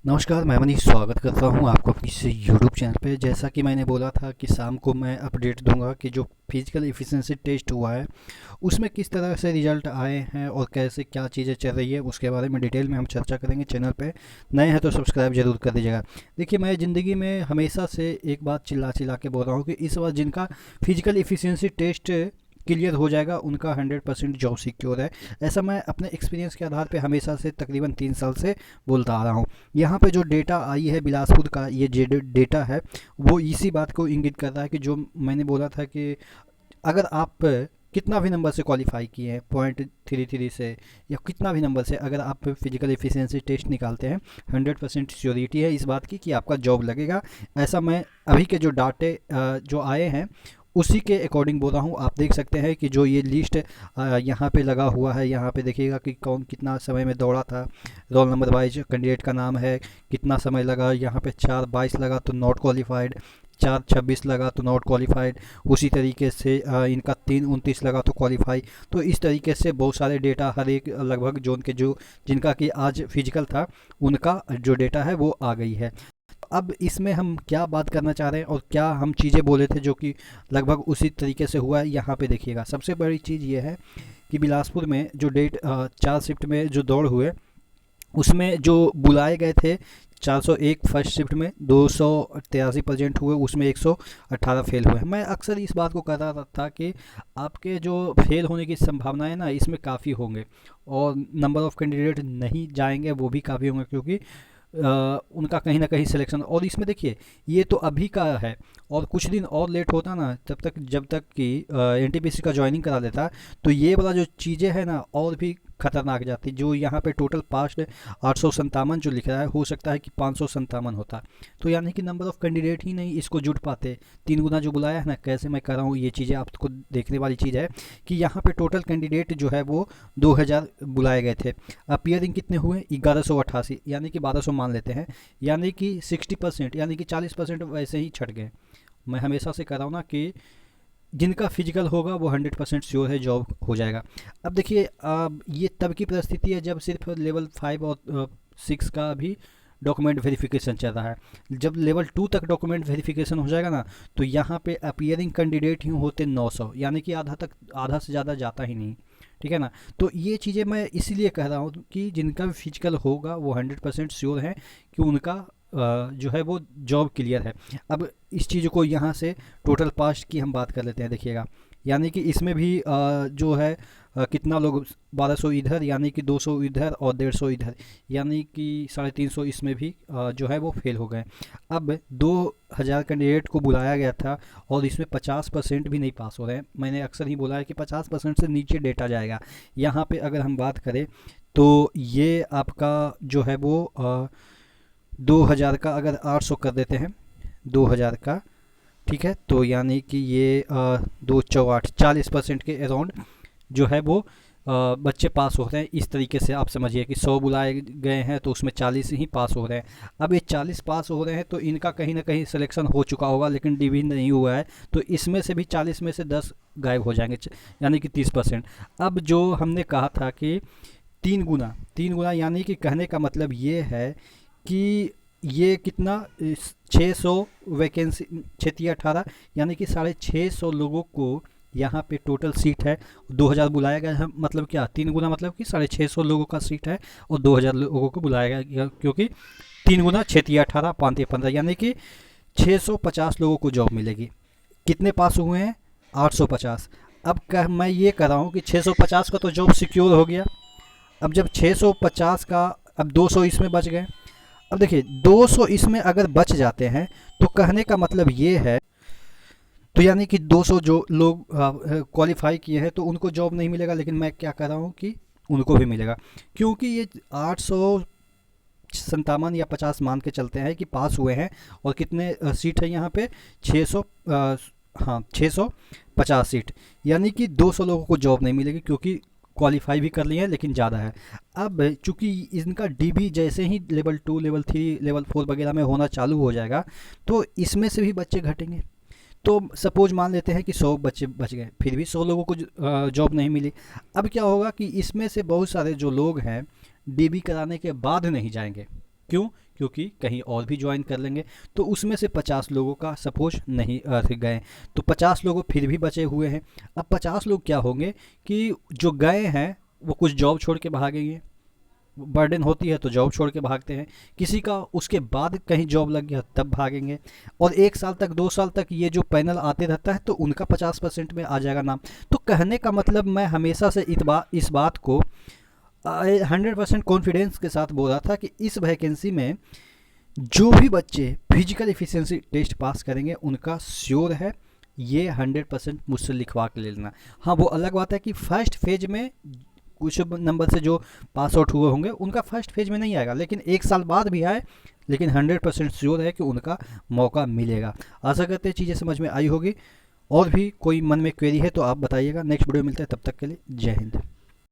नमस्कार, मैं मनीष स्वागत करता हूं आपको अपनी इस यूट्यूब चैनल पे। जैसा कि मैंने बोला था कि शाम को मैं अपडेट दूंगा कि जो फिजिकल एफिशिएंसी टेस्ट हुआ है उसमें किस तरह से रिजल्ट आए हैं और कैसे क्या चीज़ें चल रही है उसके बारे में डिटेल में हम चर्चा करेंगे। चैनल पे नए हैं तो सब्सक्राइब जरूर कर दीजिएगा। देखिए, मैं ज़िंदगी में हमेशा से एक बात चिल्ला चिल्ला के बोल रहा हूँ कि इस बार जिनका फिजिकल एफिशिएंसी टेस्ट क्लियर हो जाएगा उनका 100% जॉब सिक्योर है। ऐसा मैं अपने एक्सपीरियंस के आधार पे हमेशा से तकरीबन 3 साल से बोलता आ रहा हूँ। यहाँ पे जो डेटा आई है बिलासपुर का, ये जो डेटा है वो इसी बात को इंगित कर रहा है कि जो मैंने बोला था कि अगर आप कितना भी नंबर से क्वालिफाई किए हैं, 0.33 से या कितना भी नंबर से, अगर आप फिजिकल एफिशिएंसी टेस्ट निकालते हैं 100% श्योरिटी है इस बात की कि आपका जॉब लगेगा। ऐसा मैं अभी के जो डाटे जो आए हैं उसी के अकॉर्डिंग बोल रहा हूँ। आप देख सकते हैं कि जो ये लिस्ट यहाँ पे लगा हुआ है, यहाँ पे देखिएगा कि कौन कितना समय में दौड़ा था। रोल नंबर वाइज कैंडिडेट का नाम है, कितना समय लगा। यहाँ पे 4:22 लगा तो नॉट क्वालिफाइड, 4:26 लगा तो नॉट क्वालिफाइड। उसी तरीके से इनका 3:29 लगा तो क्वालिफाई। तो इस तरीके से बहुत सारे डेटा हर एक लगभग जोन के जो जिनका कि आज फिजिकल था उनका जो डेटा है वो आ गई है। अब इसमें हम क्या बात करना चाह रहे हैं और क्या हम चीज़ें बोले थे जो कि लगभग उसी तरीके से हुआ है, यहाँ पे देखिएगा। सबसे बड़ी चीज़ ये है कि बिलासपुर में जो 4 शिफ्ट में जो दौड़ हुए उसमें जो बुलाए गए थे 401 फर्स्ट शिफ्ट में 283 प्रेजेंट हुए, उसमें 118 फेल हुए। मैं अक्सर इस बात को कह रहा था कि आपके जो फेल होने की संभावनाएं ना इसमें काफ़ी होंगे और नंबर ऑफ़ कैंडिडेट नहीं जाएंगे वो भी काफ़ी होंगे, क्योंकि उनका कहीं ना कहीं सिलेक्शन। और इसमें देखिए, ये तो अभी का है और कुछ दिन और लेट होता ना जब तक कि एनटीपीसी का ज्वाइनिंग करा लेता तो ये वाला जो चीज़ें हैं ना और भी खतरनाक जाती। जो यहाँ पे टोटल पास्ट 857 जो लिख रहा है, हो सकता है कि 557 होता। तो यानी कि नंबर ऑफ़ कैंडिडेट ही नहीं इसको जुट पाते। 3 गुना जो बुलाया है ना, कैसे मैं कर रहा हूँ, ये चीज़ें आपको देखने वाली चीज़ है कि यहाँ पे टोटल कैंडिडेट जो है वो 2000 बुलाए गए थे। अपियरिंग कितने हुए? 1188, यानी कि 1200 मान लेते हैं। यानी कि 60%, यानी कि 40% वैसे ही छट गए। मैं हमेशा से कह रहा हूँ ना कि जिनका फिजिकल होगा वो 100% श्योर है जॉब हो जाएगा। अब देखिए, ये तब की परिस्थिति है जब सिर्फ लेवल 5 और 6 का भी डॉक्यूमेंट वेरिफिकेशन चल रहा है। जब लेवल 2 तक डॉक्यूमेंट वेरिफिकेशन हो जाएगा ना तो यहाँ पे अपियरिंग कैंडिडेट ही होते 900, यानी कि आधा से ज़्यादा जाता ही नहीं। ठीक है ना। तो ये चीज़ें मैं इसीलिए कह रहा हूँ कि जिनका भी फिजिकल होगा वो 100% श्योर है कि उनका जो है वो जॉब क्लियर है। अब इस चीज़ को यहाँ से टोटल पास्ट की हम बात कर लेते हैं, देखिएगा। यानी कि इसमें भी जो है कितना लोग 1200 इधर, यानी कि 200 इधर और 150 इधर, यानी कि 350 इसमें भी जो है वो फेल हो गए। अब 2000 कैंडिडेट को बुलाया गया था और इसमें 50% भी नहीं पास हो रहे हैं। मैंने अक्सर ही बोला है कि 50% से नीचे डेटा जाएगा। यहाँ पे अगर हम बात करें तो ये आपका जो है वो 2000 का अगर 800 कर देते हैं, 2000 का, ठीक है, तो यानी कि ये 2 चौआठ 40% के अराउंड जो है वो बच्चे पास हो रहे हैं। इस तरीके से आप समझिए कि 100 बुलाए गए हैं तो उसमें 40 ही पास हो रहे हैं। अब ये 40 पास हो रहे हैं तो इनका कहीं ना कहीं सिलेक्शन हो चुका होगा, लेकिन डिवी नहीं हुआ है तो इसमें से भी 40 में से 10 गायब हो जाएंगे, यानी कि 30%। अब जो हमने कहा था कि 3 गुना यानी कि कहने का मतलब ये है कि ये कितना 600 वैकेंसी, 6×18 यानी कि 650 लोगों को यहाँ पे टोटल सीट है। 2000 बुलाया गया है, मतलब क्या 3 गुना, मतलब कि 650 लोगों का सीट है और 2000 लोगों को बुलाया गया, क्योंकि 3 गुना 6×18 5×15 यानी कि 650 लोगों को जॉब मिलेगी। कितने पास हुए हैं? 850। अब मैं ये कर रहा हूँ कि 650 का तो जॉब सिक्योर हो गया। अब जब 650 का, अब 200 इसमें बच गए। अब देखिए 200 इसमें अगर बच जाते हैं तो कहने का मतलब ये है, तो यानी कि 200 जो लोग क्वालिफाई किए हैं तो उनको जॉब नहीं मिलेगा, लेकिन मैं क्या कह रहा हूँ कि उनको भी मिलेगा, क्योंकि ये 857 या 50 मान के चलते हैं कि पास हुए हैं। और कितने सीट है यहाँ पे? 600, हाँ 650 सीट, यानी कि 200 लोगों को जॉब नहीं मिलेगी, क्योंकि क्वालिफाई भी कर लिए हैं लेकिन ज़्यादा है। अब चूंकि इनका डीबी जैसे ही लेवल 2 लेवल 3 लेवल 4 वगैरह में होना चालू हो जाएगा तो इसमें से भी बच्चे घटेंगे। तो सपोज मान लेते हैं कि 100 बच्चे बच गए, फिर भी 100 लोगों को जॉब नहीं मिली। अब क्या होगा कि इसमें से बहुत सारे जो लोग हैं डीबी कराने के बाद नहीं जाएंगे। क्यों? क्योंकि कहीं और भी ज्वाइन कर लेंगे। तो उसमें से 50 लोगों का सपोज नहीं गए, तो 50 लोग फिर भी बचे हुए हैं। अब 50 लोग क्या होंगे कि जो गए हैं वो कुछ जॉब छोड़ के भागेंगे, बर्डन होती है तो जॉब छोड़ के भागते हैं, किसी का उसके बाद कहीं जॉब लग गया तब भागेंगे, और 1 साल तक 2 साल तक ये जो पैनल आते रहता है तो उनका 50% में आ जाएगा नाम। तो कहने का मतलब मैं हमेशा से इस बात को 100% कॉन्फिडेंस के साथ बोल रहा था कि इस वैकेंसी में जो भी बच्चे फिजिकल एफिशिएंसी टेस्ट पास करेंगे उनका श्योर है, ये 100% मुझसे लिखवा के ले लेना। हाँ, वो अलग बात है कि फर्स्ट फेज में कुछ नंबर से जो पास आउट हुए होंगे उनका फर्स्ट फेज में नहीं आएगा, लेकिन 1 साल बाद भी आए, लेकिन 100% श्योर है कि उनका मौका मिलेगा। आशा करते हैं चीज़ें समझ में आई होगी। और भी कोई मन में क्वेरी है तो आप बताइएगा। नेक्स्ट वीडियो मिलता है, तब तक के लिए जय हिंद।